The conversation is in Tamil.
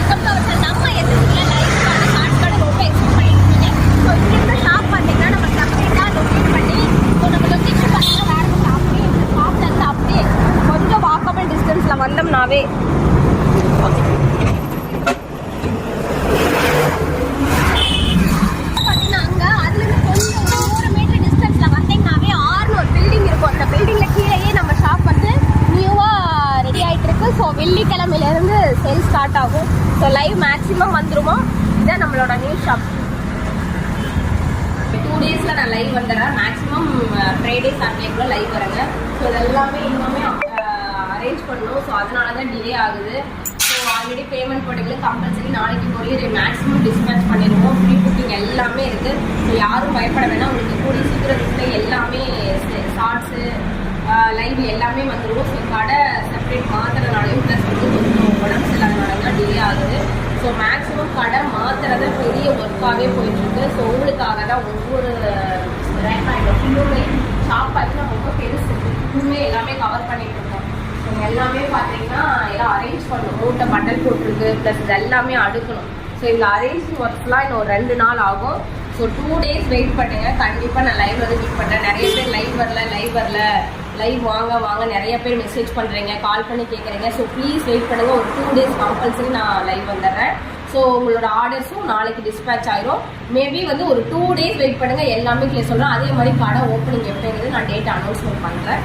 வெல்கம் டு அவர் நம்ம எதிர்ப்புல லைஃப்க்கான ஷார்ட்கட் ரொம்ப எக்ஸ்பிளைன் பண்ணிருக்கீங்க. ஸோ இங்கிருந்து ஷாப் பார்த்தீங்கன்னா நம்ம கம்ப்ளீட்டாக லொக்கேட் பண்ணி ஸோ நம்ம லொக்கேஷன் பார்த்தீங்கன்னா வேறு ஷாப்லேயே இந்த ஷாப்ல இருந்து அப்படியே கொஞ்சம் வாக்கபிள் டிஸ்டன்ஸில் வந்தோம்னாவே பார்த்தீங்கன்னா அங்கே அதுலேருந்து கொஞ்சம் 100 மீட்டர் டிஸ்டன்ஸில் வந்தீங்கன்னாவே ஆர்னு ஒரு பில்டிங் இருக்கும். அந்த பில்டிங்கில் கீழேயே நம்ம ஷாப் வந்து நியூவாக ரெடி ஆகிட்டு இருக்கு. ஸோ வெள்ளிக்கிழமையிலேருந்து சேல் ஸ்டார்ட் ஆகும். ஸோ லைவ் மேக்ஸிமம் வந்துருமோ. இதான் நம்மளோட நியூ ஷாப். 2 டேஸில் நான் லைவ் வந்துடுறேன். மேக்ஸிமம் ஃப்ரைடே சாட்டர்டேக்குள்ள லைவ் வரேங்க. ஸோ இதெல்லாமே இன்னுமே அரேஞ்ச் பண்ணணும். ஸோ அதனால தான் டிலே ஆகுது. ஸோ ஆல்ரெடி பேமெண்ட் போட்டுக்கல கம்பல்சரி நாளைக்கு கொரியர் மேக்ஸிமம் டிஸ்பேச் பண்ணிடுவோம். ப்ரீ புக்கிங் எல்லாமே இருக்குது. ஸோ யாரும் பயப்பட வேணாம். உங்களுக்கு கூடிய சீக்கிரத்தில் எல்லாமே ஷார்ட்ஸு லைவ் எல்லாமே வந்துடும். ஸோ கடை செப்பரேட் மாத்திரனாலையும் ப்ளஸ் வந்து கொஞ்சம் உடம்பு சரியில்லாதனால தான் டிலே ஆகுது. ஸோ மேக்ஸிமம் கடை மாத்திரத பெரிய ஒர்க்காகவே போயிட்டுருக்கு. ஸோ உங்களுக்காக தான் ஒவ்வொரு இன்னுமே ஷாப் பார்த்தீங்கன்னா ரொம்ப பெருசு. இன்னுமே எல்லாமே கவர் பண்ணிட்டு இருக்கோம். ஸோ எல்லாமே பார்த்தீங்கன்னா எல்லாம் அரேஞ்ச் பண்ணணும். மூட்டை பட்டல் போட்டிருக்கு ப்ளஸ் இது எல்லாமே அடுக்கணும். ஸோ இந்த அரேஞ்சிங் ஒர்க்ஸ்லாம் இன்னும் 2 நாள் ஆகும். ஸோ 2 டேஸ் வெயிட் பண்ணுங்க. கண்டிப்பாக நான் லைவ் வந்து மீட் பண்ணுறேன். நிறைய பேர் லைவ் வரல லைவ் வாங்க நிறைய பேர் மெசேஜ் பண்ணுறீங்க, கால் பண்ணி கேட்குறீங்க. ஸோ ப்ளீஸ் வெயிட் பண்ணுங்கள். ஒரு 2 டேஸ் கம்பல்சரி நான் லைவ் வந்துடுறேன். ஸோ உங்களோட ஆர்டர்ஸும் நாளைக்கு டிஸ்பேச் ஆயிரும். மேபி வந்து ஒரு 2 டேஸ் வெயிட் பண்ணுங்கள். எல்லாமே கிளியர் சொல்கிறேன். அதே மாதிரி கடை ஓப்பனிங் எப்போங்கிறது நான் டேட் அனௌன்ஸ்மெண்ட் பண்ணுறேன்.